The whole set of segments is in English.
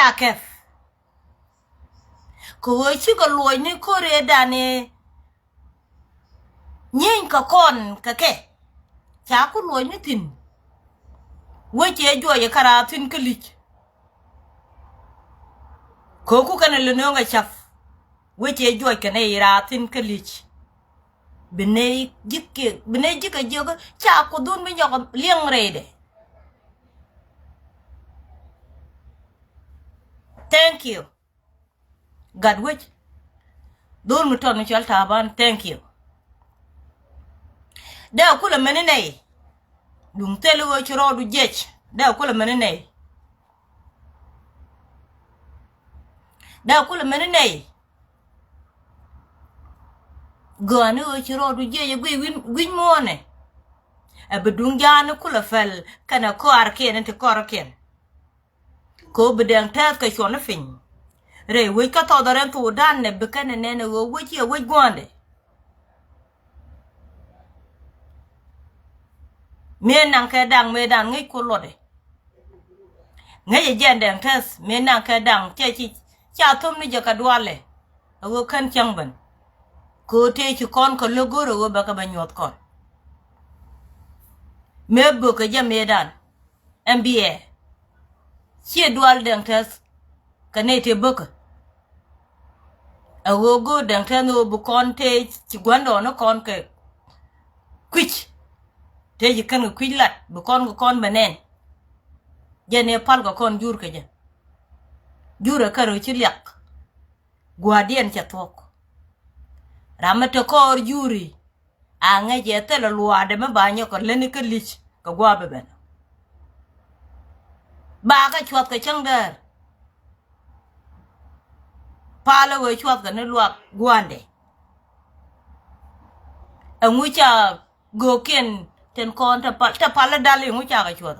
cha kef ko chi ko loy ni ko re dane nyen ka kon ka ke cha ko loy ni tin we che jo ye kara tin klich ko ku kana le no nga chaf we che jo kana ira tin klich bene jike jogo cha ko dun mi jogo liang rede. Thank you God which dun mi ton chal taban. Thank you da kula mene nei dum telu wo chro du jech da kula mene nei da kula mene nei gani wo chro du je gwi mone abdun jana kula fel kana ko arken te korken ko bedang tas ka shona fin re we ka to daren to dan ne bekane ne wo we chi we gwande me nan ka dang me dan ngai ko lode ngai je dang tas me nan ka dang che chi cha thum ni je ka dwale wo kan changban ko te chi kon ko logoro wo ba ka banyot kon me bu ka je me dan MBA chi dwal dang tas ka ne te buka awo go dang tas no bu kon te chi gwando no kon ke kwich te ji kan kwilat bu kon ko kon benen je ne pal ko kon jur ke je jura karo chi lyak guardian cha tok ramata ko juri anga je te lo luade ma banyo ko leni ke lich ko gwa be ben ba ka chwat ka chang der pala we chwat ka ne luak gwande angucha go ken ten kon ta pala dali ngucha ka chwat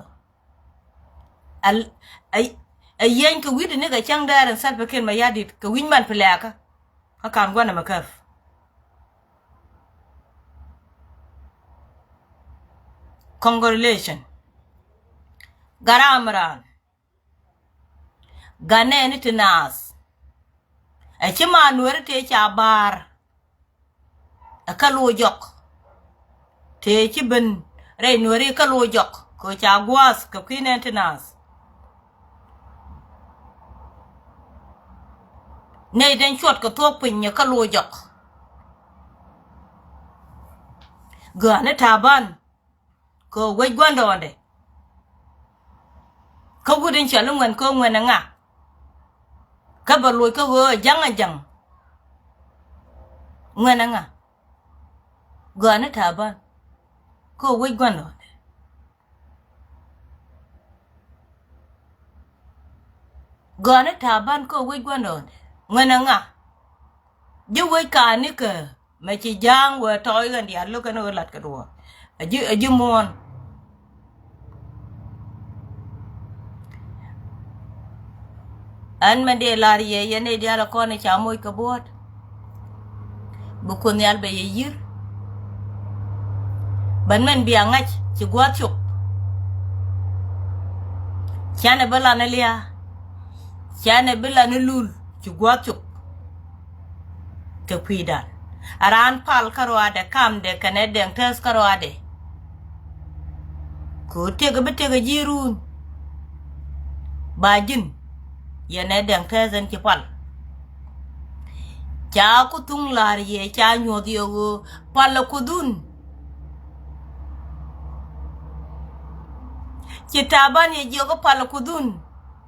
al ay yen ko widi ne ka chang der sal pe ken ma yadi ko win man plaka ka kan gwana makaf congratulations garamran gane ni tinas a chima nuwer te cha bar a kalu jok te chiben re nuwer kalu jok ko cha gwas ko kine tinas ne den chot ko tok pin ya kalu jok gane taban ko we gwando ande ko gudin chalung ngan ko ngwana nga ka barloy ko go jang ngwana nga gana taban ko we gwando gana taban ko we gwando ngwana nga ju we ka ni ka ma chi jang we toy gan dia lo ka no lat ka do aju mon an mande lariye yene dia la ko ne cha moy ka bot bu ko nyal be yir ban men bi angach ci gwatchuk chane bala na liya chane bala na lul ci gwatchuk ke kwidan aran pal karwade kam de kane den tes karwade ko tega betega jirun bajin yene den tesen ci pal cha ku tung lar ye cha nyodi yo pal ku dun ci taban ye jogo pal ku dun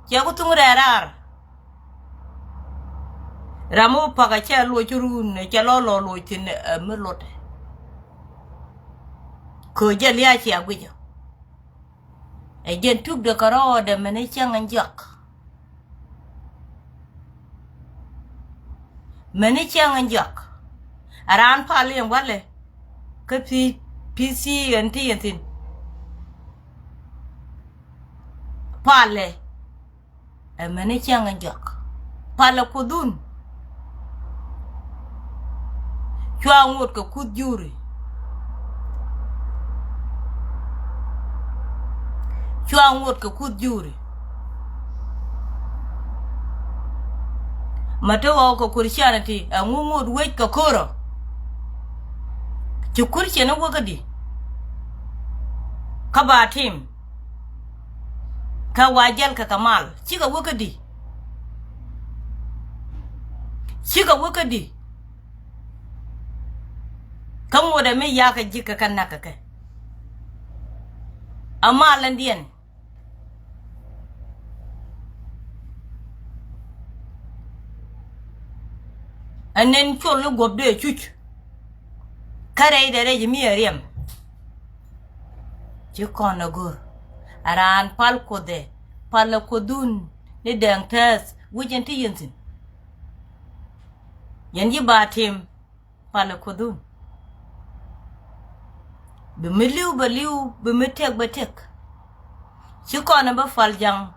cha ku tung rerar ramu paga cha lo churun cha lo tin melot ko jeli a ci agwijo e gen tuk de karo de mene changan jak mene changan jak aran pali wale ke PC anti pale e mene changan jak pala kudun chwa ngot ko kud juri chwa ngot ko kud juri Mato ko Christianity a ngumud wait ka koro. Chukurche no wakadi. Kaba team. Ka wajal ka kamal. Chiga wakadi. Chiga wakadi. Kamu da me yaka jika kan nakaka. Amal andian. And then cholo go be chuch. Kare da reji mi ariam. Chikona go. Aran pal kode. Pal kodun. Ni dang tas. Wijan ti yensin. Yanji batim. Pal kodun. Bimiliu baliu. Bimitek batek. Chikona ba faljang.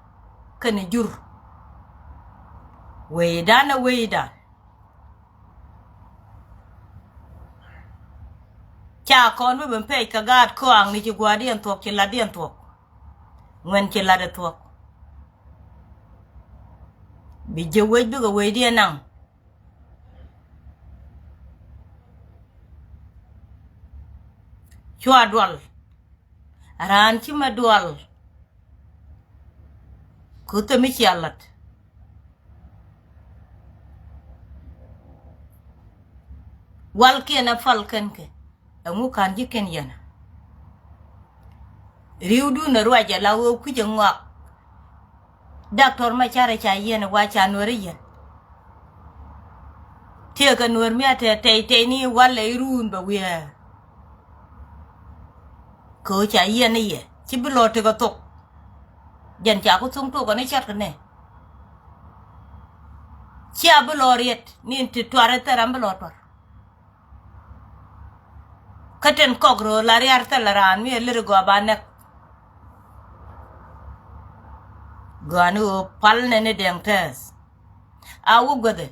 Kani jur. Weidana weida. Cha con với bấm phê cả gạt khoang đi chỉ qua điện thuộc chỉ là điện thuộc nguyên chỉ là điện thuộc bị dư quay được quay điện năng chua dual ran chỉ mà dual cứ tự mi chia lật wal kia na falken ke amu kan jiken yana riudu na ruaja lawo kuje ngok doctor ma chare cha yana wa cha nori yan tie ka nor mi ate te ni wala irun ba wiya ko cha yana ye chi bilo te ko tok jan cha ko sung to ko ne chat ne cha bilo riet ni ti tware taram bilo tor Katen kogro lari arta laran mi elir go banek ganu pal nene deng tes awu gode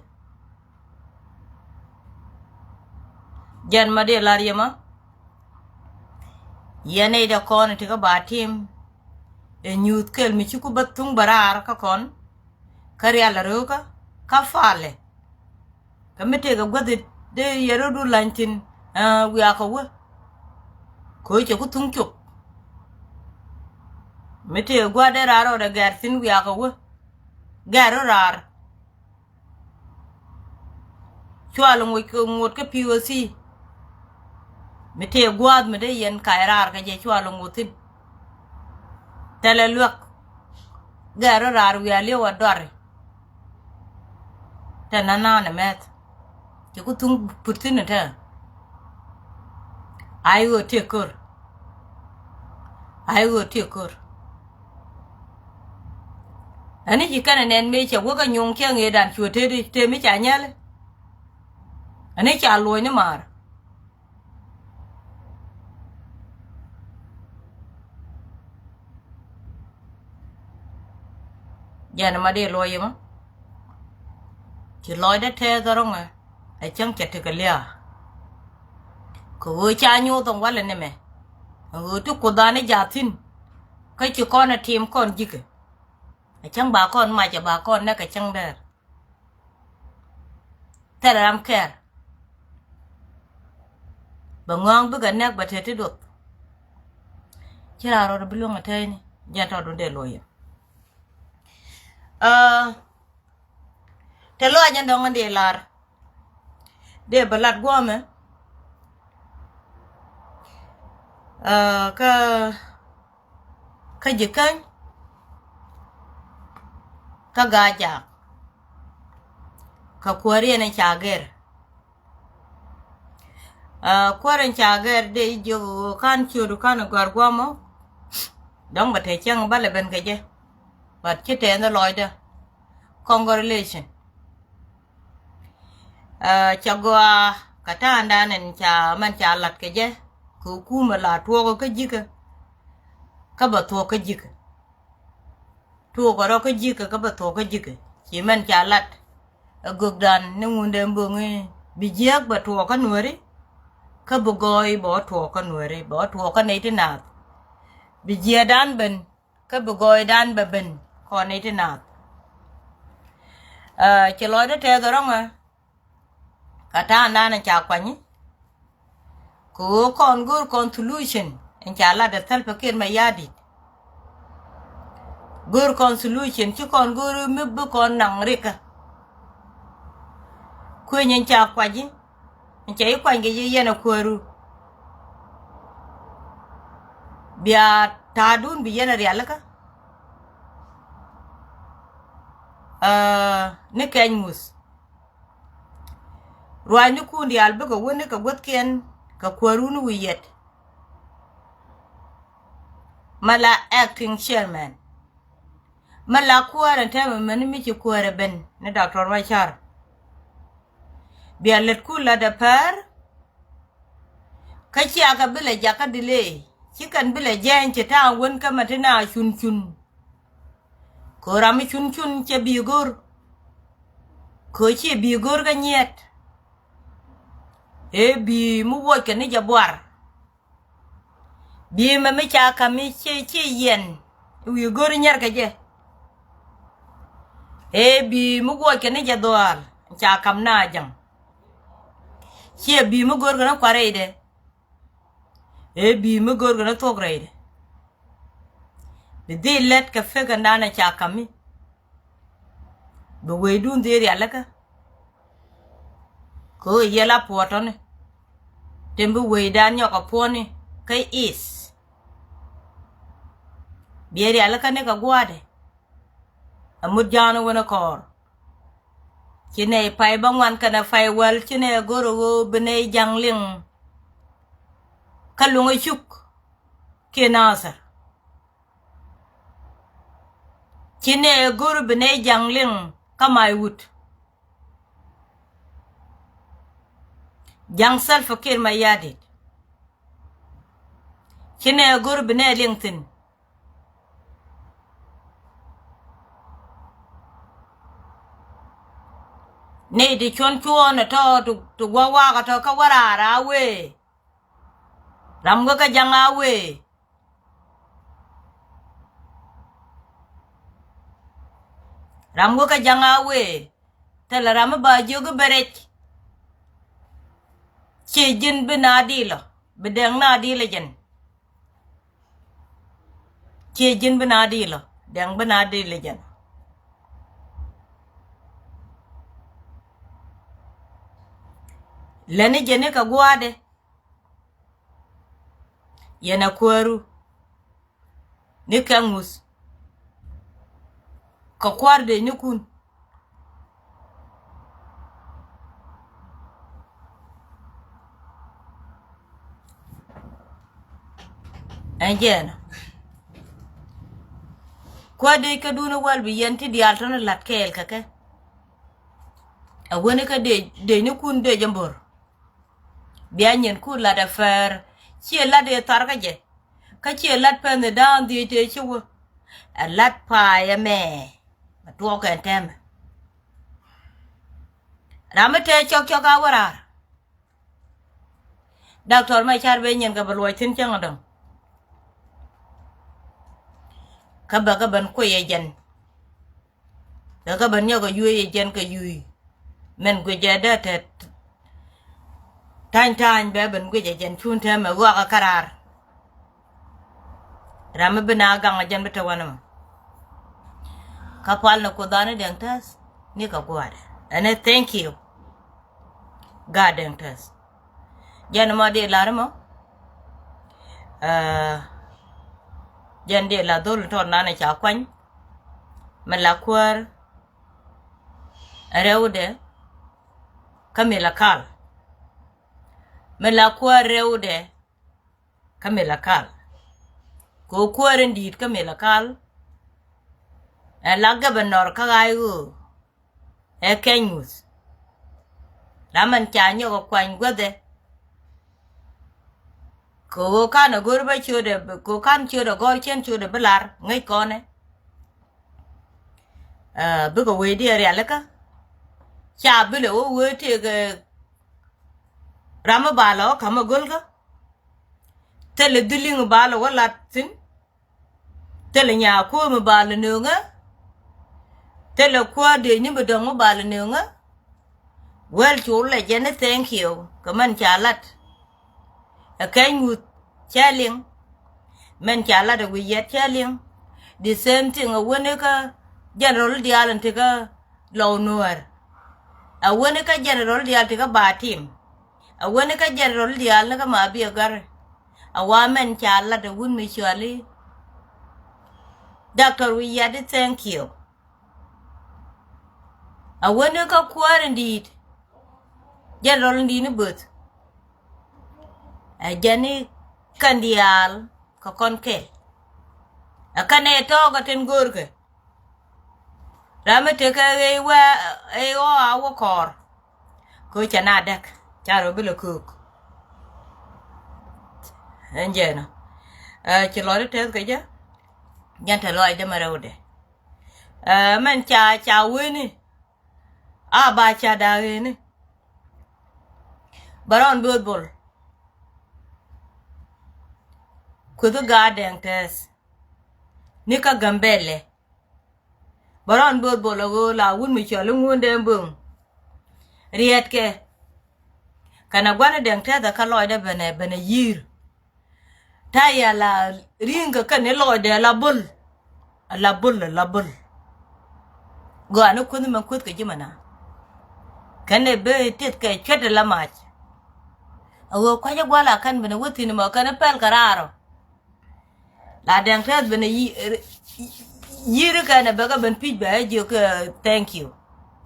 jan made lari ma yene da kon tika batim e nyut kel mi chuku batung barar ka kon kari ala roka ka fale kamete ga gode de yero du lantin wi akawa ko che ku tung chuk mete gwa de raro da garsin wi akawa garo rar chwal ngoi ko ngot ka POC mete gwad me de yen kairar ka je chwal ngotin tele luak garo rar wi ale wa dor tanana na met che ku tung putin ta I will take her. Anh chỉ cần nên mấy cháu có nhung kia nghe đàn chùa thế đi, thế mấy chả nhá lên. Anh ấy chả lùi nữa mà. Giờ nó mà đi lùi mà. Chỉ lùi đã thế ra không à? Anh chẳng chặt được cái lia. Cô cha nhu tông quá lên nè mẹ. Tu cô đàn ấy giả tin. Cái chú con là thêm con gì kì. Chẳng bà con mà cho bà con nó cái chẳng đẹp. Thế là làm kẹt. Bà ngon bức ảnh nét bà thế được. Chứ là rồi bị luôn ở thế này. Nhà trò đúng để lùi. Thế lùi anh đông anh để lар. Để bà lạt qua mẹ. Ka jikan ka gaja ka kwari na chager kwaran chager de jo kan churu kan gargwamo dong ba te chang ba le ben ka je ba chite na loida congratulation chagwa kata anda nen cha man cha lat ka je ku mà là thua cái gì cả các bà thua cái gì cả thua có đó cái gì cả các bà thua cái gì cả chỉ mình trả lặt gục đàn nếu muốn đem bưng bị Jiäk bà thua cái nuôi đấy các bà gọi bỏ thua cái nuôi đấy bỏ thua cái này thế nào bị Jiäk đan bình các bà gọi đan bà bình còn này thế nào Chỉ lối đó theo rồi đó mà. Cả ta anh đang chào quanh. Cô con guru con solution. Anh chả là để thay phải mà yadi. Guru con solution chứ con guru mới bữa con nặng rika. Quên anh chào quanh. Anh chạy quanh cái gì nó queru. Bia ta đun bia nó riêng lắm. Ni keny mus ruai ni kundi albe ko woni ka gotken ka kwarunu wiyet mala acting chairman mala kwara tama mani miki kwara ben ni Dr. Machar biya let kula da par ka ci aka bile jaka dile cikan bile jenci ta won kama tana chun ko rami chun ce bigor ko ci bigor ga nyet e bi mu wo ke ni jabwar bi ma mi cha ka mi ci yen wi gor nyar ka je e bi mu wo ke ni jadwar cha kam na jam ci bi mu gor ga kware de e bi mu gor ga to grade de let ka fe ga na cha kami be we dun de ya laka ko yela potone tembu we dan yo ka poni kai is bieri alaka ne ka gwade amud jano wona kor kine pai bangwan kana fai wal kine goro bene jangling kalungo chuk kinasa kine goro bene jangling kamai wut jang sal fakir mayadit kine goro bene lingtin ne di chon na to to wawa ka to ka warara we ramgo ka janga we ramgo ka janga we tela ram ba jogo berech che jin benadilo bedeng nadile jen che jin benadilo deng benadile jen lene jene ka gwade yana kwaru ni kangus ka kwarde ni kun anjena kwade ka duna walbi yanti di altona latkel kake awone ka de ni kun de jambor bianyen ku la da fer ci la de targa je ka ci lat pen de dan di te ci wo a lat pa ya me ma to ka tem ramate chok ka wara Dr. Machar be nyen ka balwa tin chang dong ka ba ka ban ko ye jen da ka ban yo ko yu ye jen ka yu men ko je da te tan be ban ko je jen chun te ma wa ka karar ram bina gang jen beta wana ka pal na ko dane den tas ni ka gwada and thank you god den tas jen ma de larmo jen de la dol ton nana cha kwany mala kwar rewde kamila kal mala kwar rewde kamila kal ko kwar ndit kamila kal la gabanor ka ayu e kenyus raman chanyo ko kwany gwade ko kana gurba chude ko kan chude gol chen chude belar ngai kone bu ko we di ari alaka cha bile o we te ge ram balo kama golga tele diling balo wala tin tele nya ko mo balo nunga Tell a quad de Nibadong Balanunga. Well, chula, Jenny, thank you. Come on, Charlotte. A kind with challing. Men Charlotte, we yet challing. The same thing a winnaker, General the Allen take a low noir. A winnaker general the Altica bar team. A winnaker general the Alnaga might be a gar. A woman Charlotte, a wound me surely. Doctor, we yet thank you. A winnaker quar indeed. General in the booth. A Jenny Candial, Coconke. A cane talk at Ngurke. Rama take away where a our car. Coach an adak, Charabilla cook. And Jenna. Chilora tells Gaja. Gentaloid de Marode. Man cha winnie. Ah, ba cha da winnie. Baron Budbull. Could the garden test? Nika Gambele. Baron Budbull, la wound with your wound and boom. Rietke. Can I want to tell the colloid ben a year? Taya la ring a canelo de la bull. A la bull. Go on, couldn't man cook a Jimana. Can they bear it? Chet la match. Oh, quite a while I can't be a wood in a can a pel cararo. La dang has been a year kind of bugger and peach by you. Thank you.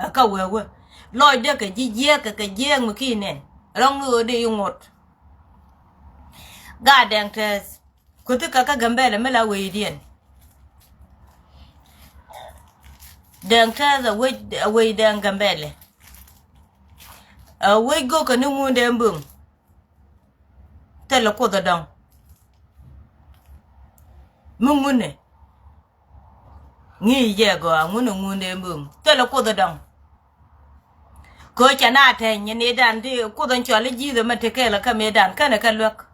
A cow, Lloyd Decker, Jiäk, a Jiäk McKinnon. Long no day you want. God dang test. Could the Kaka Gambella Mela Wadian? Dang test away dang Gambelle. Away go canoe wound and boom. Tell a quarter down. Mungune. Ni Jago, I'm going to wound and boom. Tell a quarter down. Coach and I tell you, need and dear, couldn't you let you the Matakela come down? Can I look?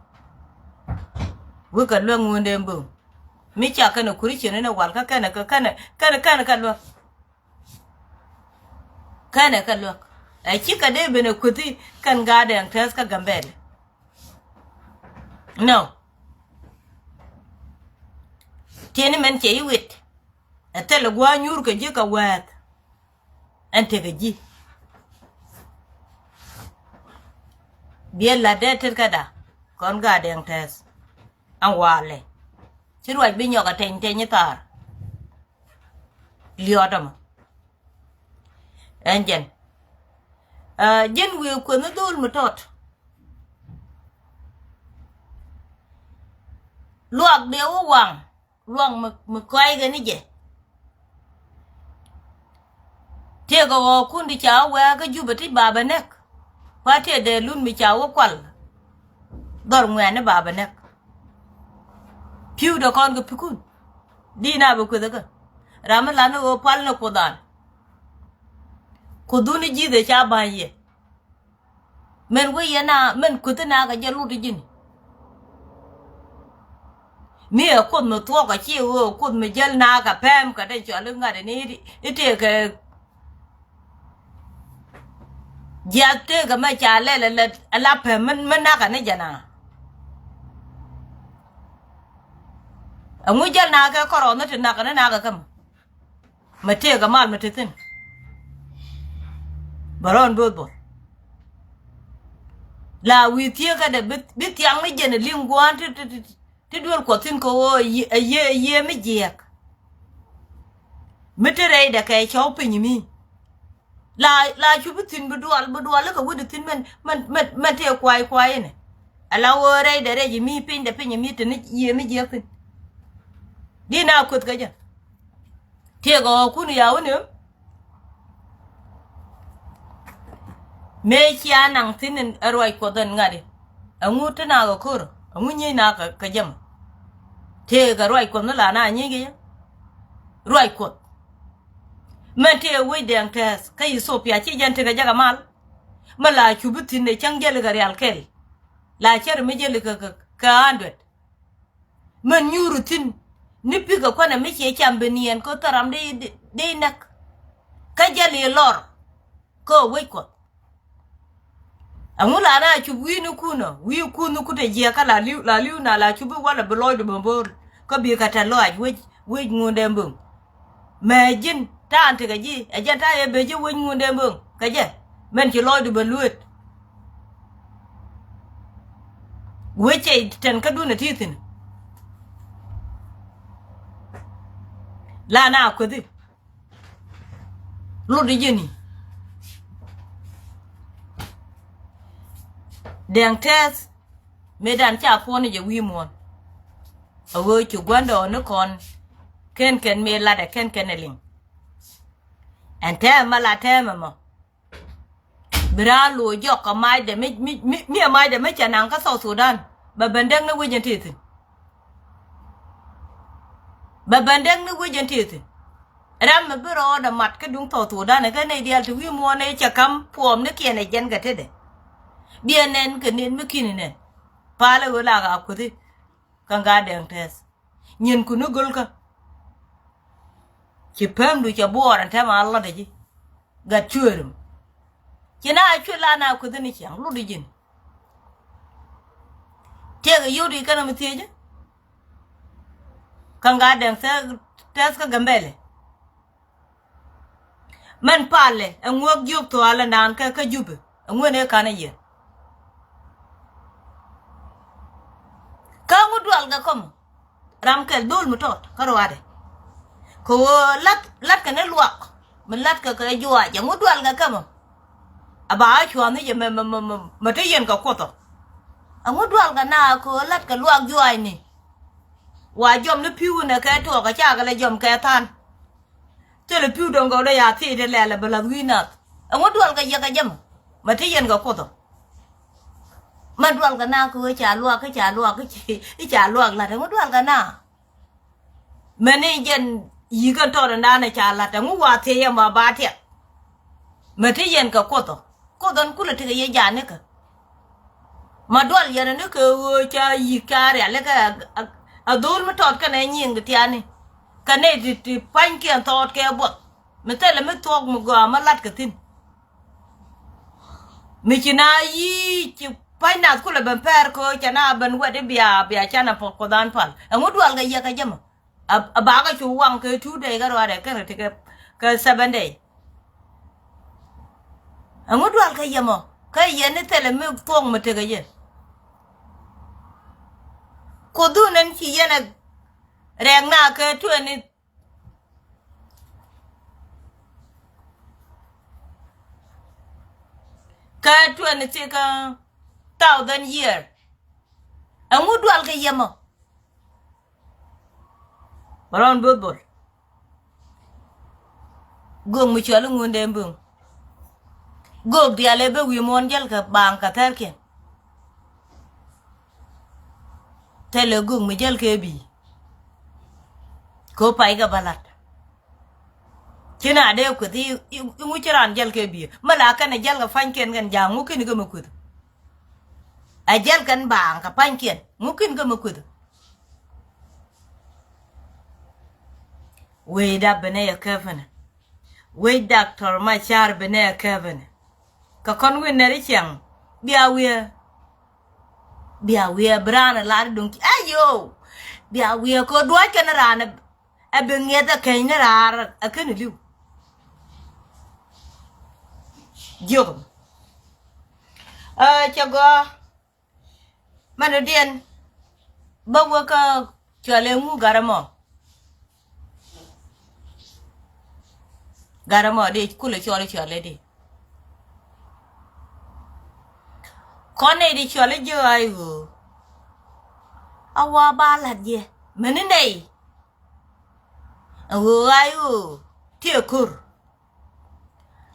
We can learn wound and boom. Micha can a Christian in a walker, can look. Can I look? A chica de been a cutie can guard and Tasca Gambel. No. Tenement ye wit. A tell a one you could jick a word and take a G. Be la dead kada, con guardian test. And wale. She might be your attention. Liodom. Engine. Jen will couldn't do me tot. Look, the old one. Wrong McQuay than it. Take a kundi chow where could you but it baba neck? What here the loon me chow qual? Dorm when a baba neck. Pew the conga picun. Dina bukudaga. Ramalano or palno kodan. Kuduni ji the chaba ye. Men we yana men kutanaga jaludijin. Me a could not talk a chill, could me gel naga pam, cadential lung at an idiot. It take a Jiäk take a match a lap him manaka nejana. A mujal naga corona to naga and naga come. Matega malmatitin. Baron Budbull. La we take a bit young legend, a limb wanted to do a cotinco a year me Jiäk. Mitterade a cage open you mean. La you put in Budual, look a wood thin man take quiet. Allow a raid the rage me pin the pin you meet and ye me Jiäk. Dina could get Take all Kunia on him. Make ya nang thin and a right for the ngadi. A mutanaga cur, a munye naka kajam. Take a right for the lana nigga. Right quote. Mente away the test, Kay Sophia Chijan take a jagamal. Mala chubutin the changelagari alkel. La cher majelica ka 100. Man, you routine. Nipiga kwana mechi chambeni and kotaram de nak. cái jali lor ko wait ko angula na chu winu kuno wi kunu kute Jiäk la liu na la chu wala beloy de bombor ko bi kata loj we ngunde mbung me jin ta ante ga ji aja ta e be je we ngunde mbung ka je men ci loy de beluet we che ten ka duna titin la na ko di lo di jeni deng tes medan cha phone je wi mon awo chu gwando no kon ken me la de ken eling ante mala tema mo bra lo jo ka mai de mi mai de me chanang ka South Sudan ba bandeng na wi titin ba bandeng na wi titin ram me bro da mat ka dung South Sudan ne ka ne dia tu wi mon ne cha kam pom ne kien ne jen ga te de bien nen ke nen me kin ne pala wala ga ku di kan ga deng tes nyin ku no gol ka ci pem du ca boran ta ma Allah de ji ga churum ci na chula na ku di ci lu di jin te ga yudi kana mu teje kan ga deng tes ka gambele man pale ngok juk to ala nan ka jube ngone kana ye ka ngudwal ga kom ram kel dul mutot karwade ko lat ka ne luak men lat ka jua ja ngudwal ga kam aba chwa ni je me te yen ka koto ngudwal ga na ko lat ka luak jua ni wa jom ne piu ne ka to ka cha ga le jom ka tan te le piu dong go da ya ti de le bala winat ngudwal ga ya ga jam me te yen ga koto mà đoan cái nào cứ trả lúa cái trả lúa là nó đoan cái nào mà này dân ý cái to là này trả là nó qua thế mà ba thiệt mà thế dân cái cô to cũng là thế cái giá nữa cả mà đoan giờ nó cứ trả ý cả rồi là cái à đôi mà thọt cái này nhìn cái tiền này cái này thì bánh kia thọt cái bột mà thế là mới thọt một gà mà lát cái tin mình chỉ nói chỉ pai na kula ben per ko chana ben wede bia chana ko dan pal ngudwal ga ya ka jam ba ga chu wang ke 2 day ga wade ka te ka 7 day ngudwal ka yamo ka yene tele me tong me te ga ye ko du nan chi yene reng na ke tu ni ka tu ni te ka 1000 year ngudwal ka yamo baron bobol gong mu chalo ngunde mbung gog diale be wi mon jal ka bang ka terken tele gong mu jal ke bi ko pai ga balat kina de ko ti mu chiran jal ke bi mala ka ne jal ga fanken gan jangu kin ga mu ajal kan bang ka panken mungkin ga mukud we da bene ya kevin we doctor ma char bene ya kevin ka kon we neri chang bia we brana la dun ayo bia we ko do kan rana abenye da kain rar akan liu jogum chago mana dian bawa ka chale mu garamo de kula chale de kone de chale jo ayu awa bala je mene nei ayu tiekur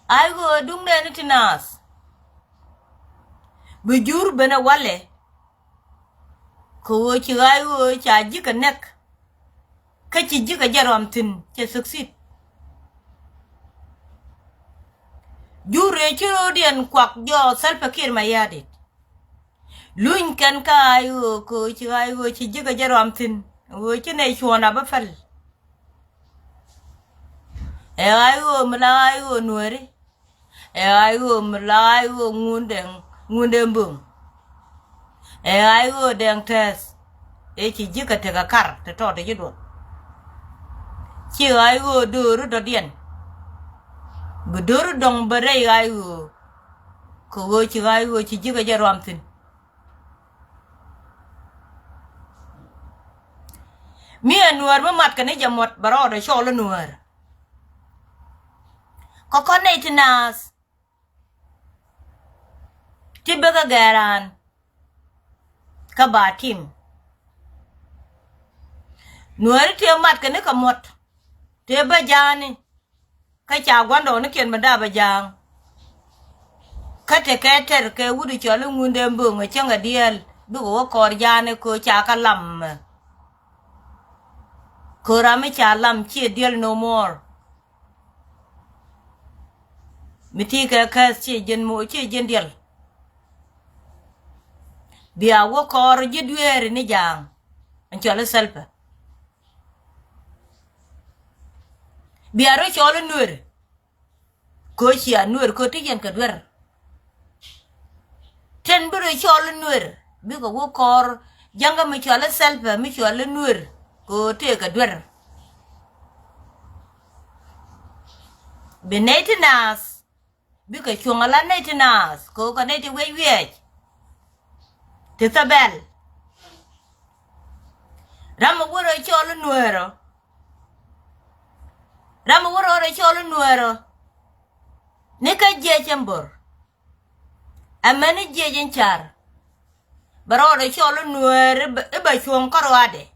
ayu dung ne tinas bujur bena wale ko ci ayu cha jika nek ka ci jika jaram tin ci succeed jure ci odien kwak jo salpakir mayadit luñ kan ka ayu ko ci ayu ci jika jaram tin wo ci ne chona ba fal e ayo mlayo nuere e ayo mlayo ngunde mbung e ayo deng tes e chi jika te ka kar te to de jidwo chi ayo duru do dien buduru dong bare ayo ko go chi ayo chi jika jaram tin mi nuer ma mat kane jamot baro de sholo nuer ko connect nas tibega garan ka batim nuer te mat kane ka mot te ba jani ka cha gwando ne ken banda ba jang ka te keter ke wudu cholo ngunde mbunga changa diel du wo kor jane ko cha ka lam ko rame cha lam chi diel no more miti ka chi jen mo chi jen diel bia wo kor jidwere ni jang an cholo selpa bia ro cholo nuer ko chi nuer ko ti yen ka dwer ten bro cholo nuer bi ko wo kor janga mi cholo selpa mi cholo nuer ko te ka dwer benetinas bi ka chungala netinas ko ka neti we te tabel ram woro cholo nuero ram woro cholo nuero ne ka je chambor amani je jen char baro cholo nuer e ba chung korwade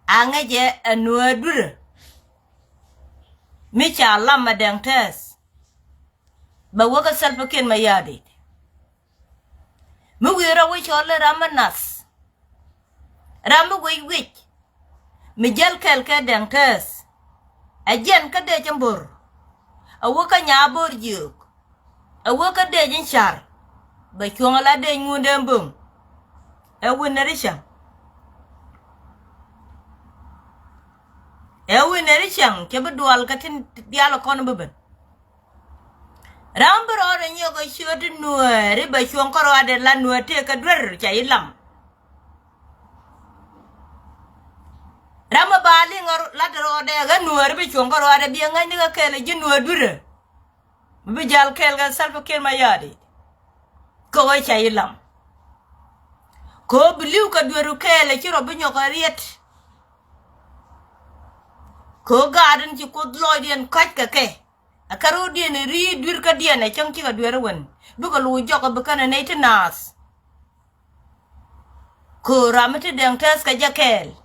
anga je nuedur mi cha lamma deng tes ba woga selpa ken mayadi mu wira we cholo ramanas ramu we mi jel kel ke deng tes ajen ka de chambor awoka nyabor juk awoka de jen char ba chung la de ngunde mbung e winnerisha ke bedwal katin dialo kon beben rambro ore nyogo shot nuere ba chuon koro ade la nuete ka dwer cha ilam rama bali ngor la dro de ga nuere ba chuon koro ade bi ngani ga kele ji nuedure bi jal kel ga salfa kel mayadi ko wa cha ilam ko biliu ka dweru kele ci robi nyoko riet ko garden ci ko loidien kaj ka ke akaro dien ri dur ka dien chang ci ka dweru won bu ko lu joko bu kana ne tinas ko ramete deng tes ka jakel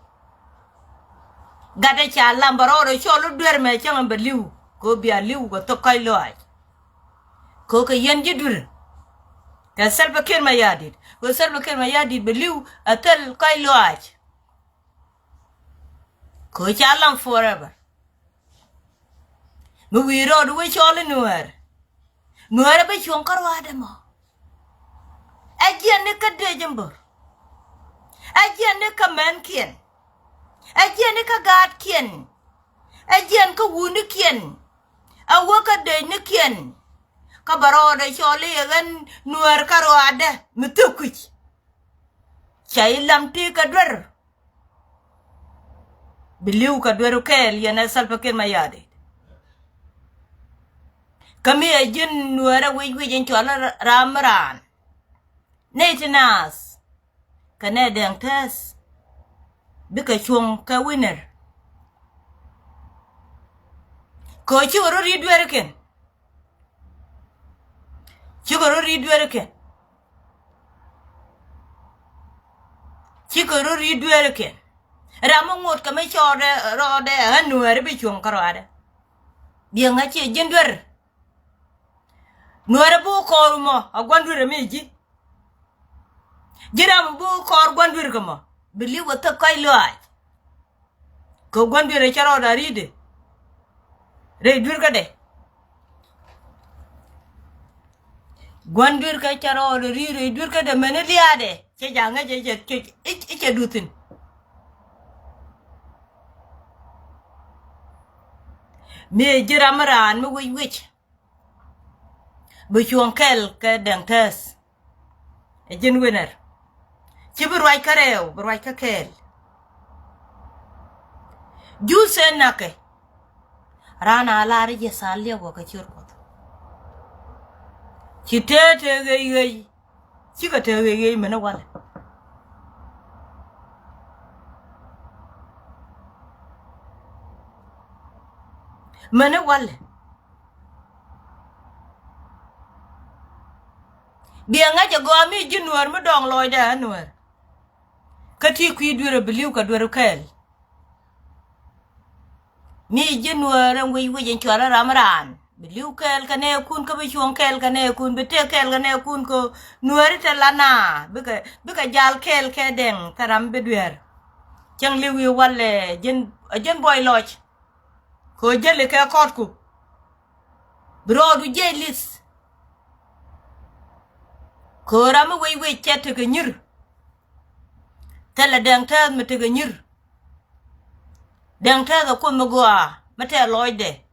gade cha lambaro ro cholo dwer me chang beliu ko bia liu ko to kai loy ko ka yen ji dur ka salba ker mayadit ko salba ker mayadit beliu atel kai loy ko cha lam forever mu wiro do we cholo nuer be chon karwade mo ajen ne ka de jambor ajen ne ka men kien ajen ne ka gad kien ajen ka wuni kien awaka de ne kien ka barode chole gan nuer karwade mutukuch chai lam ti ka dwer biliu ka dweru kel yana salpa ken mayade kami ajen nuera we jen chola ramran netinas kane deng tes bika chung ka winner ko churo ridwer ken churo ridwer ken ramu ngot kame chore rode anuere bi chung karade bianga che jendwer nuere bu kormo agwandure meji jiram bu kor gwandur kama bili wata kai loaj ko gwandure charo da ride re dur ka de gwandur ka charo da ride dur ka de mene liade che janga che dutin mi jiramaran mi wich bu chuông kel ka dang tes e jin winner ci bu roy ka rew bu roy ka kel ju sen nake rana la ri je salya go ka chur ko ci tete gay ci ka te gay mena wala mena wala dia nga go mi jinwar mu dong loy da anwar kati ku dure biliu ka dure kel mi jinwar wi jen chwala ramran biliu kel kane kun ka bi chuong kel kane kun bi te kel kane kun ko nuari te lana bika jal kel ke deng taram be duer chang liwi wale jen boy loch ko jele ke kot ku bro du jelis ko ram wi chet ke nyir tele deng ta me te nyir deng ta ko mo gwa mate loide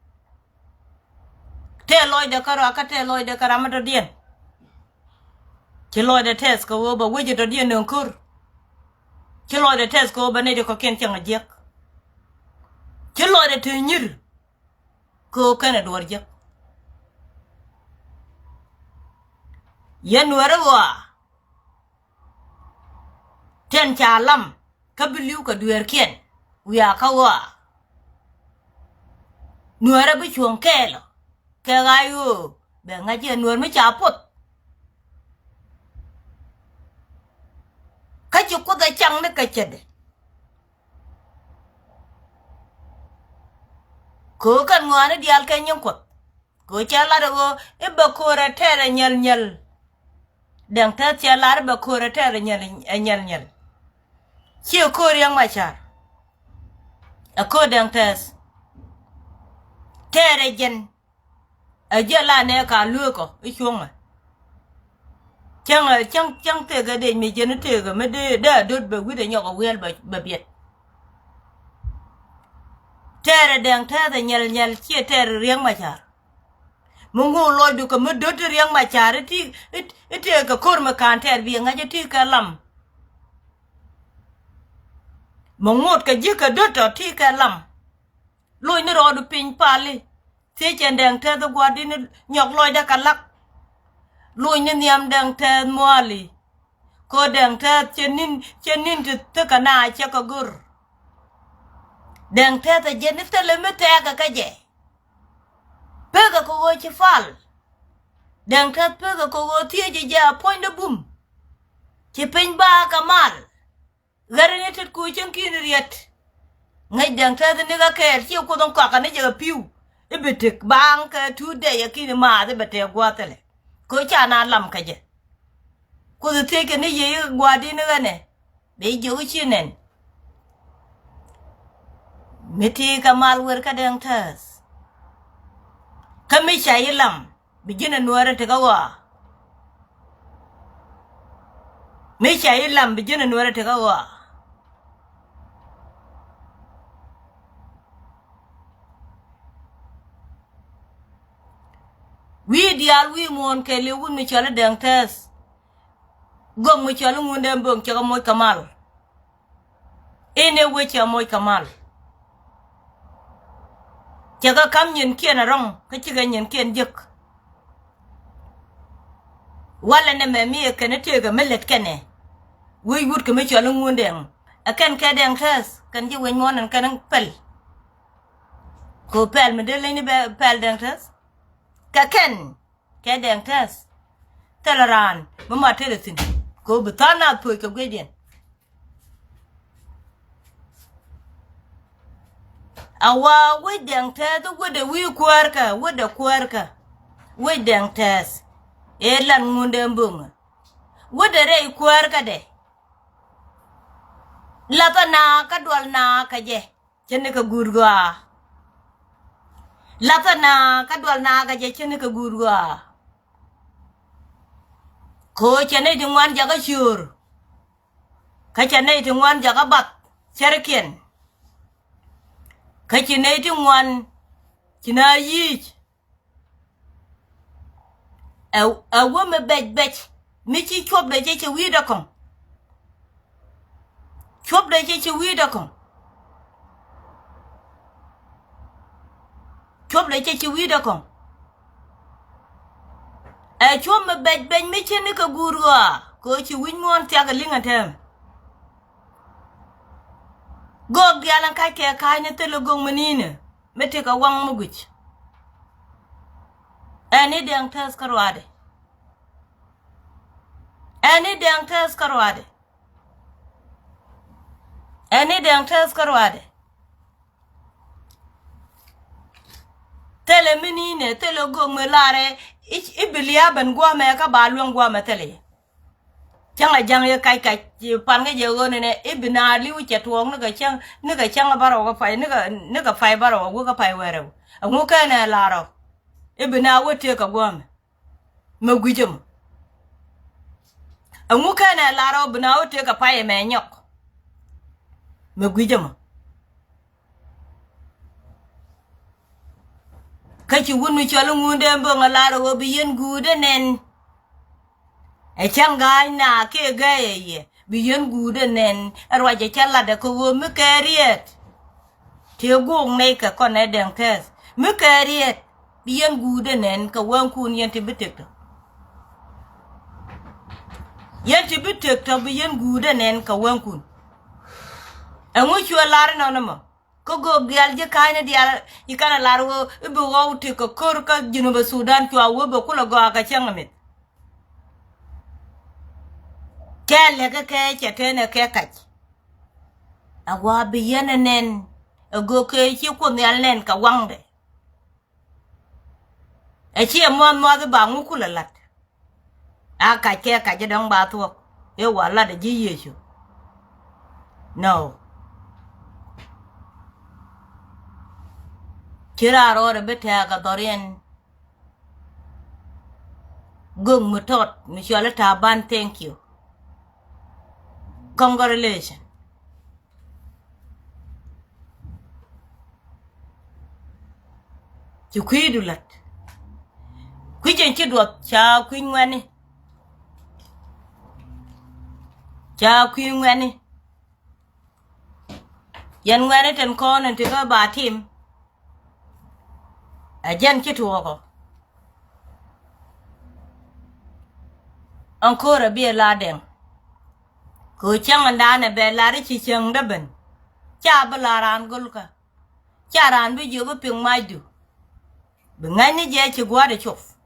te loide karo ka te loide karama do dien ci loide tes ko ba wije do dien non kur ci loide tes ko ba ne ko ken changa jek ci loide te nyir ko kana do jek yen warawa ten chalam ka biliu ka duer ken wiya ka wa nuara bi chuong kelo ke gayu be ngaje nuar mi chapot ka chu ko da chang ne ka chede ko kan ngwana dial ka nyong ko chala do e ba ko ra tere nyal dang ta chala ba ko ra tere nyal chi ko riang ma char a ko dang tas tere jen a jela ne ka lu ko i chuông chang te ga de mi jen te ga me de da dot be wi de nyok wel ba biet tere dang ta da nyal chi tere riang ma char mungu loy du ko me dot riang ma char ti te ga kor ma kan ter bi nga je ti ka lam mongot ka je ka dot ti ka lam loy ne ro du pin pali thế chân đèn thế tôi qua đi nó nhọc lôi đã cả lắc lôi nhân niệm đèn thế mua li cô đèn thế chân nín thì tất cả na cho có gur đèn thế thì dân ít lên mới thế cái gì bây giờ cô gọi chỉ fall đèn thế bây giờ cô gọi thiê chỉ giờ point the boom chỉ pin ba kamal gần như thật cùi chân kia riết ngay đèn thế thì nó cái chiều cô đông quạt cái này giờ piu ibitik bang ka tude yakini ma de bete gwatele ko chana lam kaje ko de teke ne ye gwadi ne gane be jogu chinen meti kamal wer ka dang tas kami shayilam bijina nuara te gawa me shayilam bijina nuara te gawa wi dial wi mon ke le wun mi chala dang tas gom mi chala ngunde mbong chaka moy kamal ene we cha moy kamal chaka kam nyen kien arong ka chiga nyen kien juk wala ne me mi ke ne tega melet kene wi wut ke mi chala ngunde akan ka dang tas kan ji wen mon kan pel ko pel me de le ni pel dang tas kaken ke dang tas talaran mama telesin ko butana pu ke gwedien awa we dang tas we de wi kwarka we dang tas elan ngunde mbung we de re kwarka de latana kadwal na kaje chene ka gurgwa latana kadwal na kaje chene ka gurgwa ko chene dingwan jaga syur ka chene dingwan jaga bat serkien ka chene dingwan Kina yich. A woman bet. Michi chop the jeche weeda kong. Chop the jeche weeda kong. Chop the jeche weeda kong. A chop me bet michi nika gurua. Kochi win mon tiaga linga tem. Go gyalan kake kanya telo gong manine. Meteka wang muguch. Any dang test karwade. Any dang test karwade. Any dang test karwade. Tele menine, tele gong melare, ich ibiliaban gwa meka balwang gwa metele. Changa jang ye kai panga je gone ne ibina liu chetwong naga changa baro ga pai naga pai baro go ga pai wero. Ngu ka na laro. Ibina wote ka gwam. Magwijum. Ngu ka na laro bina wote ka pai me nyok. Magwijum. Kachi wunu chalo ngunde mbonga laro go biyen gude nen. E changa na ke gaye biyen gude nen arwaje chala de ko wo mekariet te gong ne ka kone den kes mekariet biyen gude nen ka wan kun yente bitek to biyen gude nen ka wan kun engu chwa lar no mo ko go gyal je kaine dia ikana lar wo ibu wo te ko kor ka Junuba Sudan chwa wo be kula go aka changamit Kele ke chetene ke kach. Awa biyene nen. Ago ke chi ko nyal nen ka wangde. E chi mo de ba ngu kula lat. Aka ke ka je dong ba tuok. E wala de ji yesu. No. Kira ro de beta ka dorien. Gung mutot. Mishwala taban thank you. Congratulations. Chu kwidu lat. Kwijen chidwa cha Nguiny. Cha Nguiny. Yan Nguiny ten kon and tika ba team. Ajan chitwa ko. Ankora bi ladeng. Ko chang ndane be lari chi chang daben cha balaran gulka cha ran bi ju ping maju be ngani je chi gwa de chof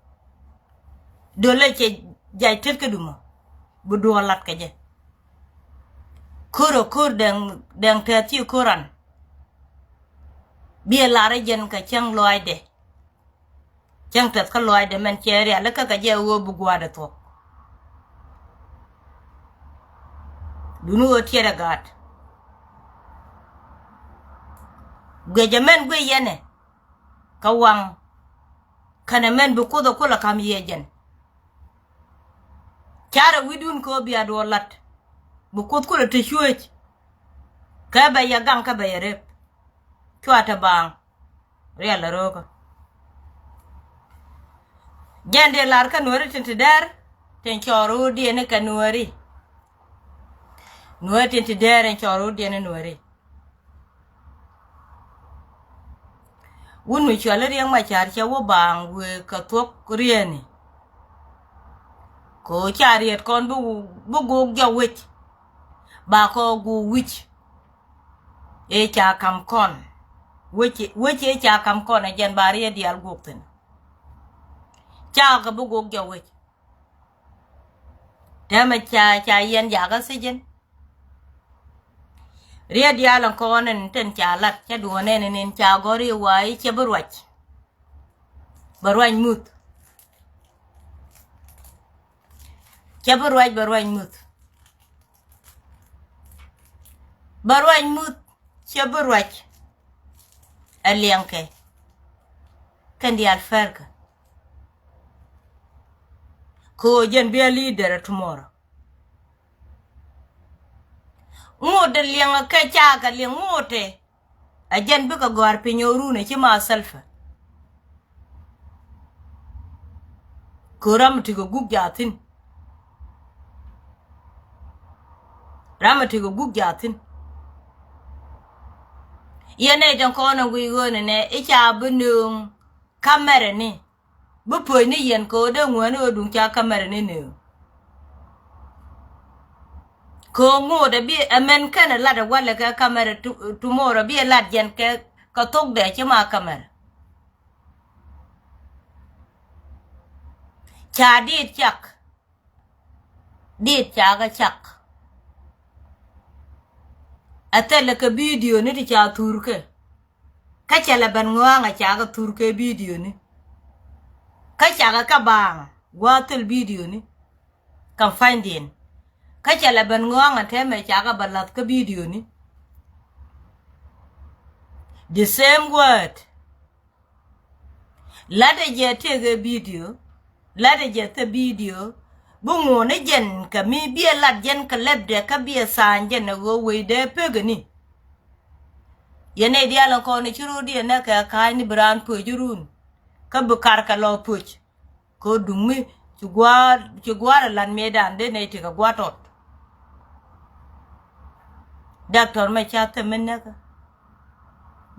dole che jay tet ka duma bu do lat ka je kur den te ti kuran bi lari jen ka chang loide chang tet ka loide men che ria la ka je wo bu gwa de to Dunu o tiere gat. Gwejamen gwe yene. Kawang. Kana men buko do kola kam yejen. Chara widun ko biya do lat. Buko kola te shuech. Kaba ya gang kaba ya rep. Chwata bang. Ria la roka. Jande lar ka nuari tente dar. Ten choro di ene ka nuari. Nuari tente dar en choro di ene nuari. Wun mi chwala riang machar cha wo bang we ka tok rieni. Ko chariet kon bu go ja wich. Ba ko gu wich. E cha kam kon. Wich e cha kam kon a jen bari e dial gukten. Cha ka bu go ja wich. Tema cha yen ja ka sijen. Ria dialan kon en ten cha lat cha duone en cha gori wai cha barwach. Barwach mut. Cha barwach mut. Barwach mut cha barwach. Alianke. Kandi alferka. Ko jen be a leader tomorrow. Ngode lianga ka cha ka liang ngote. A jen be ka gwar pinyo rune chi ma selfa. ko ramati go guk jatin ramati go guk jatin yene don ko na wi go ne e cha bunung kamera ni bu po ni yen ko de ngwan o dun cha kamera ni ne ko ngo de bi amen kana la da wala ka kamera tomorrow bi la yen ke ka tok de chama kamera cha dit cha ga chak atele ka video ni ti cha turke ka chala ban nga cha ga turke video ni ka cha ga ka bang watel video ni kan finding ka chala ban nga te me cha ga balat ka video ni the same word la de je te ga video la de je te video bungo ne jen ka mi bie lat jen ka lebde ka bie san jen go we de pegani yene dia lan ko ne churu dia na ka ni bran pu jurun ka bukar ka lo puch ko dumi chugwar lan medan de ne ti ka gwatot doctor ma chata menaka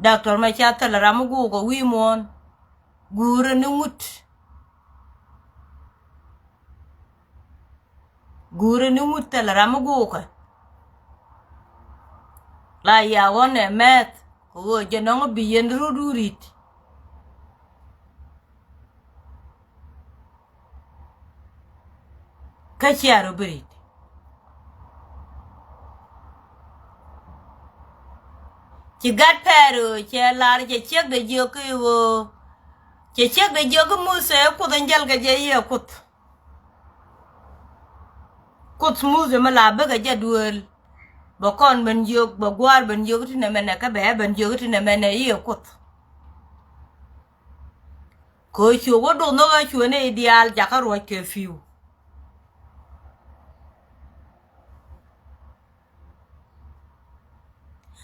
doctor ma chata la ramugo go wi mon guru ni mut guru ni mutala ramugo ka la ya wone met ko je no bi yen rudurit ka chiaro brit ci gat pero che lar je chek de jo ko wo che chek de jo ko muse ko den jal ga je ye kut muse mala ba ga jadwel bo kon ben jog bo gwar ben jog ti ne mena ka be ben jog ti ne mena ye kut ko chu go do no ga chu ne ideal ja ka ro ke fiu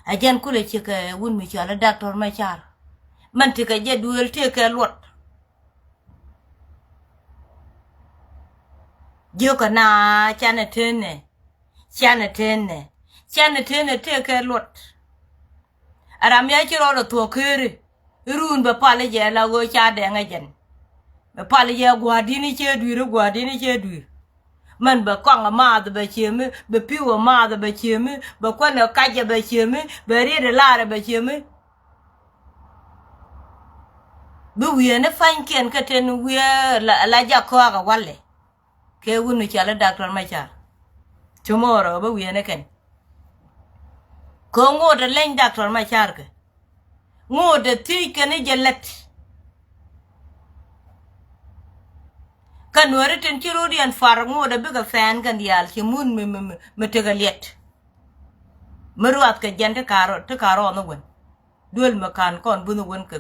ajan kule ci ka wun mi chala doctor ma char man ti ka jadwel te ka lot joka na chana tene te ka lot aram ya ci ro to kere run ba pale je la go cha de ngajen ba pale je gwadini che du man ba kwanga ma da ba cheme ba piwa ma da ba cheme ba kwana kaja ba cheme ba rede lara ba cheme bu wiye ne fanken ka ten wiye la ja ko ga walle ke wunu chala doctor ma cha tomorrow ba wiye ne ken ko ngoda len doctor ma cha ke ngoda ti ke ne jelet kan wari ten chirodian far ngoda biga fan kan yal chi mun me tegaliet meruat ke jante karo no wen dul makan kon bunu wen ke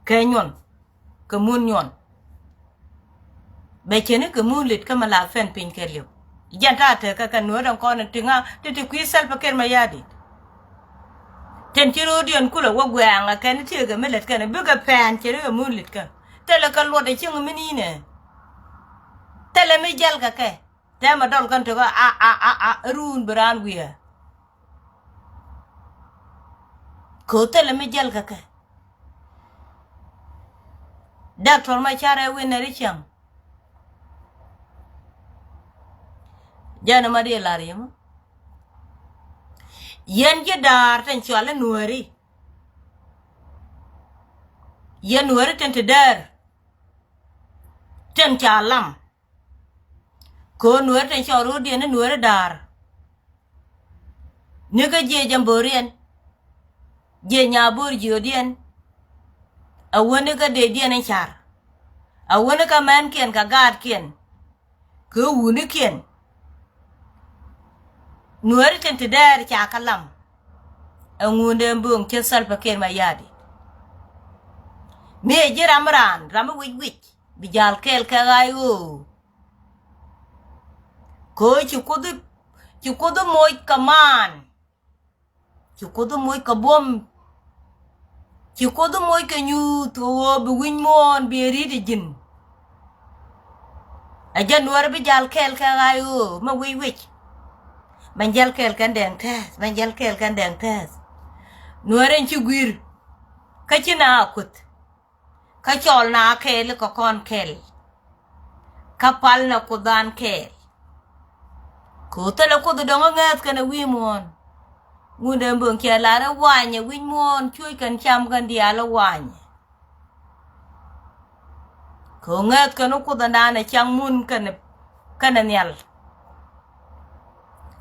kenyon ke mun nyon be chene ke mun lit ka mala fen pin ke liu janta te ka kan no kon tinga te kwisal pa ker mayadi ten chirodian kula wagwanga kan ti ga melet kan biga fan chere mun lit ka tele ka lo de chingu minine tele mi jal ka ke te ma dol kan to a run bran wiya ko tele mi jal ka ke doctor ma chare wineri chang jana ma de larimo yen je dar tan chala nuari yen nuari tan te dar ten chalam ko nuer ten choro die ne nuer dar ne ga je jamborien je nyabur jodien awone ga de die ne char awone ka man ken ka gad ken ko wuni ken nuer ten te dar cha kalam angunde mbung che salpa ken ma yadi me je ramran ram wich bijal kel kagayo ko chukudu moy kaman chukudu moy kabom chỉ có đôi môi cái nhu thua bị win mon bị ri đi jin a jan nuar bị jal kel ka ayu ma wi wich man jal kel kan deng tas man jal kel kan deng tas nuar en chi gwir ka chi na akut ka chol na kel ko kon kel ka pal na kudan kel ko ta la ko do ngat kana wi mon ngunde mbong kia la ra wanya wi mon chui kan cham kan dia la wanya ko ngat kan ko da na chang mun kan nyal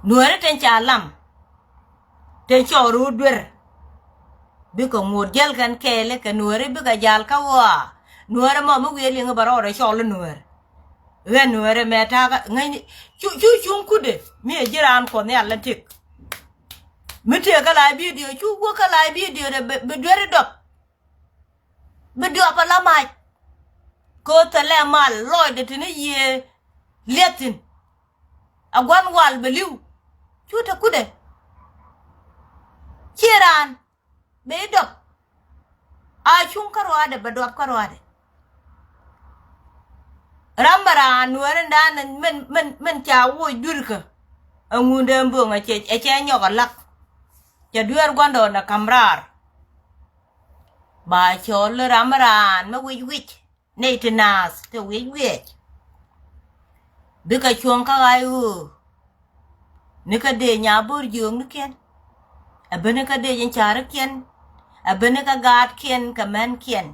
nuare ten cha lam ten cho ru dwer bi ko ngod jal kan kele ka nuare bi ga jal ka wa nuare mo mu wi li ngabaro ra cho le nuare me ta ga ngai chu kude mi jiran ko ne ala tik mi te ka la video chu go ka la video de be dwer dop be do pa la mai ko ta le mal loy de tini ye letin agwan wal beliu chu ta kude jiran be dop a chung karwa de be dop karwa de rambara nuare dan men cha wo durka angunde mbonga che nyoga lak ja duar gwando na kamrar ba chol ramaran ma wi ne tinas te wi bika chuang ka ayu ni ka de nya bur jung ni ken abene ka de yin char ken abene ka gat ken ka men ken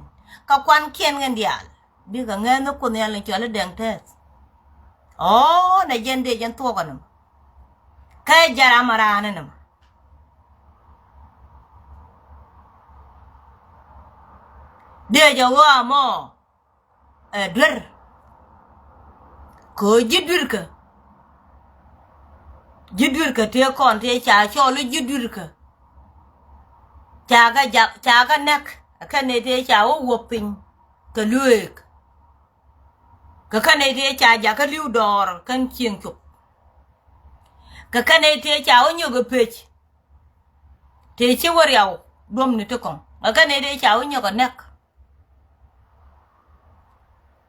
ka kwan ken ngan dial bika ngan no ko ne ala chola deng tes oh na jende jan to kanam ka jara marana nam de jawa mo dwer ko jidur ka te kon te cha cho lu jidur ka cha ga nak ka ne te cha wo pin ka luek ka ne te cha ja ka liu dor kan chieng chup ka ne te cha o nyu ga pech te che war yaw dom ni to kon ka ne te cha o nyu ga nak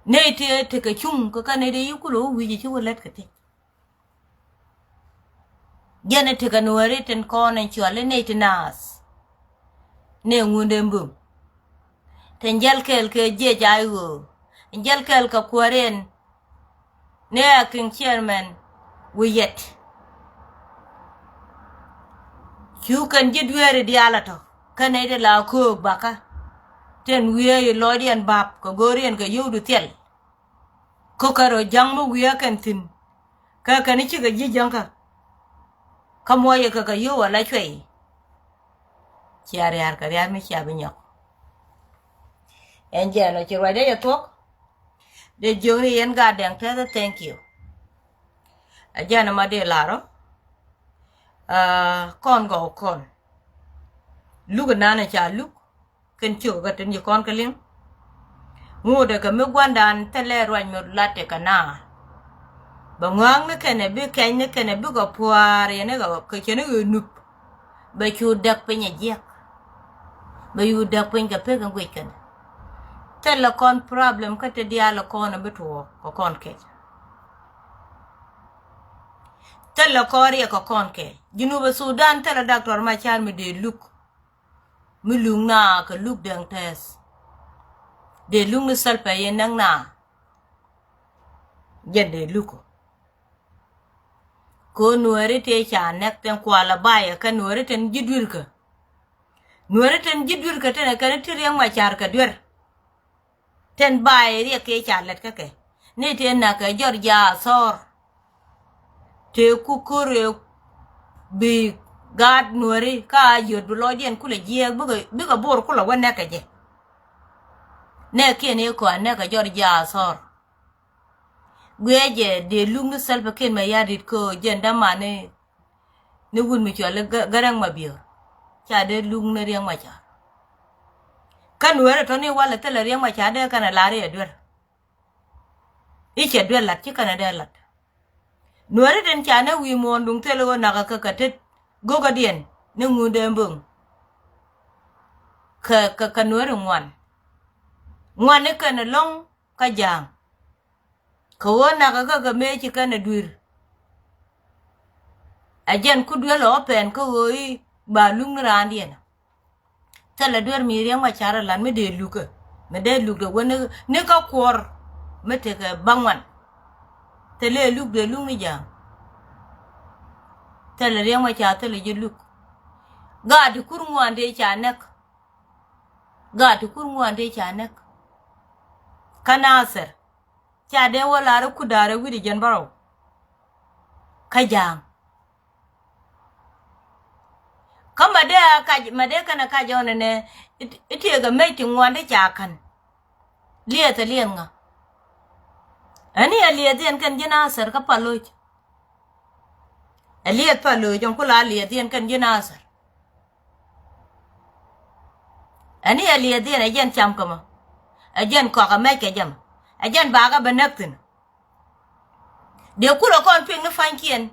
ne te ka chung ka ne de yukulo wi ji chulet ka te gene te ka nuare ten kon en chwale ne tinas ne ngunde mbum ten jal kel ke je jayu jal kel ka kwaren ne akin chairman wiyet chu kan jidwere dialato kane de la ko baka ten wiye lodian bab ko gorien ka yudu tel ko karo jangmo wiya kan tin ka kan ci ga jijanka kamoye ka yo wala chwei chiare har ka ya mi cha binyo enje no ci wade ya tok de jori en ga den ta thank you ajana ma de laro con go con lu ga nana cha lu ken chu ga tin con ka ling mu de ka mi gwandan tele roan mi latte kana ba ngang ne kene bi ken ne kene bi go puare ne go ke chene nup ba chu dak pe nya Jiäk ba yu dak pe ka pe kan weekend tele con problem ka te dia la con be to ko con ke tele ko ri ko con ke Junuba Sudan tele doctor ma chan mi de luk mi lung na ka luk dang test de lung ni sal pa yen nang na yen de luko ko nuare te cha nek ten kwa la baya ka nuare ten jidur ka ten ka ti riang ma char ka dwer ten bay ri ke cha let ka ke ne ten na ka jor ja sor te ku kore bi gad nuare ka yod lo dien ku le Jiäk bu ga bor ku la wa nek je ne ke ne ko ne ka jor ja sor gweje de lungu salba ken ma yadit ko jenda mane ne wun mi chole garang ma biyo cha de lung ne riang ma cha kan were to ni wala tele riang ma cha de kana lare dwer iche dwer lat chi kana de lat nuare den cha ne wi mon dung tele go na ka tet go ga dien ne ngunde mbung ka nuer ngwan ne kan long ka jang ko na ka me chi kan dur ajen ku dwe lo pen ko oi ba lung ran dien tala dur mi riang ma chara lan me de luka me de luk de wona ne ka kwor me te ka bangwan tele luk de lung mi jang tala riang ma cha tele je luk ga du kur ngwan de cha nek ga du kur ngwan de cha nek kanasar cha de wala ru ku dare wi de jen baro ka jang kama de ka made kana ka jona ne ite ga meti ngwande chakan liya ta liyan nga ani aliya den kan jina sar ka palo aliya palo jon kula aliya den kan jina sar ani aliya den ajen cham kama ajen ko ka mai ke jam ajen ba ga banaktin de kula kon ping na fankien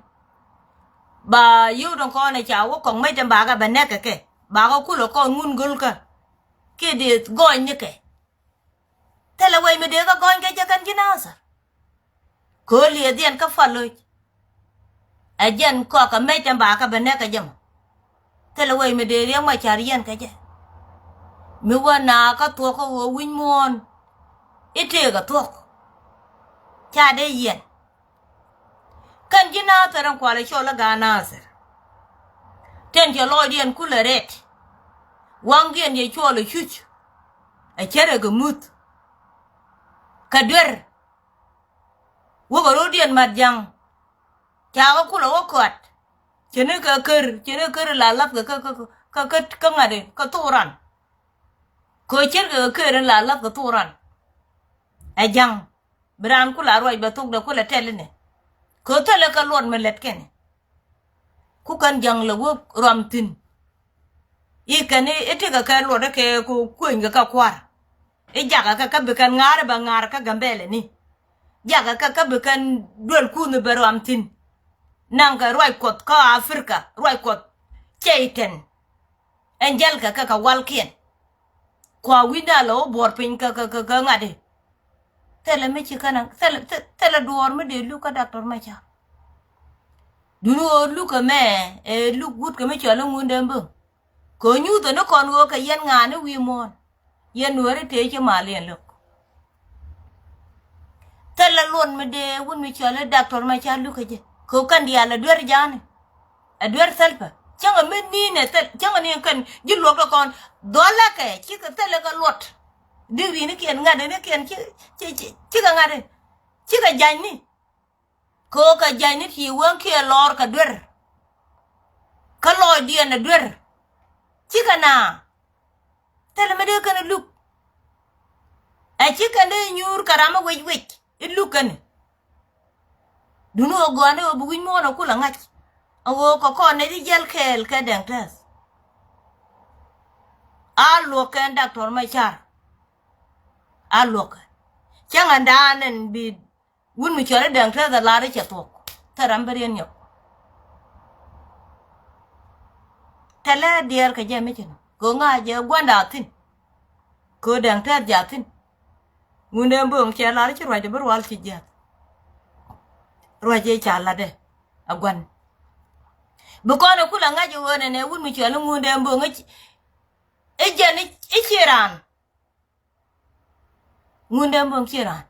ba yu don ko na chawo kon mai tan ba ga banaka ke ba ga kula kon ngun gul ka ke de goin ne ke tala wai me de ga goin ke kan jinasa ko li den ka falo ajen ko ka mai tan ba ga banaka jam tala wai me de riang ma charian ka je mi wana ka to ko wo win mon ite ga to cha de yen kan jina taran kwale shola ga nasir ten je lo dien kuleret wangien ye chole chuch a chere ga mut kadwer wo ga rodien madjang cha ga kula wo kwat chene ka ker la lap ka ngade ka toran ko cher ga ker la lap ka toran ajang bran kula roi batuk da kula telene ko tele ka lon melet ken ku kan jang le wo ramtin ikane etiga ka lo de ke ku kunga ka kwar e jaga ka be kan ngare ba ngare ka gambele ni jaga ka be kan dol ku ne beramtin nanga roi kot ka afrika roi kot cheiten angel ka walkien kwa winda lo bor pin ka ngade tele me chikana tele duor me de luka doctor ma cha duno luka me e luk gut ka me chalo ngunde mbu ko nyu to no kon go ka yen ngane wi mon yen wore te che malien lok tele lon me de won me chalo doctor ma cha luka je ko kan dia la dwer jane a dwer salpa changa me ni ne changa ni kan jilok ko kon dola ke chi ka tele ka lot digri ni ken ngade ni ken chi ka ngade chi ka jani ko ka jani ti won ke lor ka dwer ka lo dia na dwer chi ka na tele me de kan luk a chi ka ne nyur karama wej ilukan duno go ane obuin mo na kula ngach awo ko ne di jel kel ka dang tas allo kan doctor ma char alok changa danen bi wun mi chore dang ta da lare che to taramberien yo tele dier ka je me chen go nga je gwanda tin ko dang ta ja tin ngune mbong che lare che rwa je berwal chi ja rwa je cha la de agwan bu ko na kula nga je wona ne wun mi chore ngunde mbong e je ni ichiran ngunde mbong chiran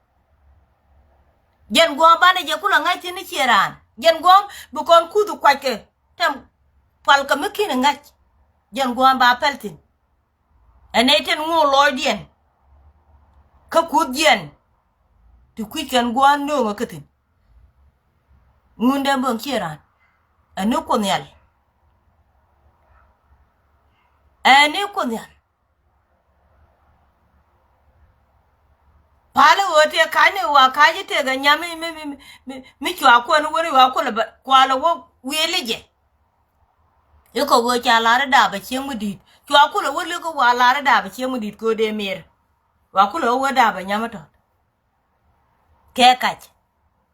jen gom bane je kula ngai tin chiran jen gom bu kon kudu kwake tam pal ka mekin ngach jen gom ba peltin ene ten ngo lordien ka kudien tu kwiken gwan no ngatin ngunde mbong chiran anu konyal pale wote kane wa kaje te ga nyame mi kwa ko no wori wa ko la kwala wo weleje yoko go cha la da ba che mudit kwa ko lo wori ko wa la da ba che mudit ko de mer wa ko lo wa da ba nyama to ke kach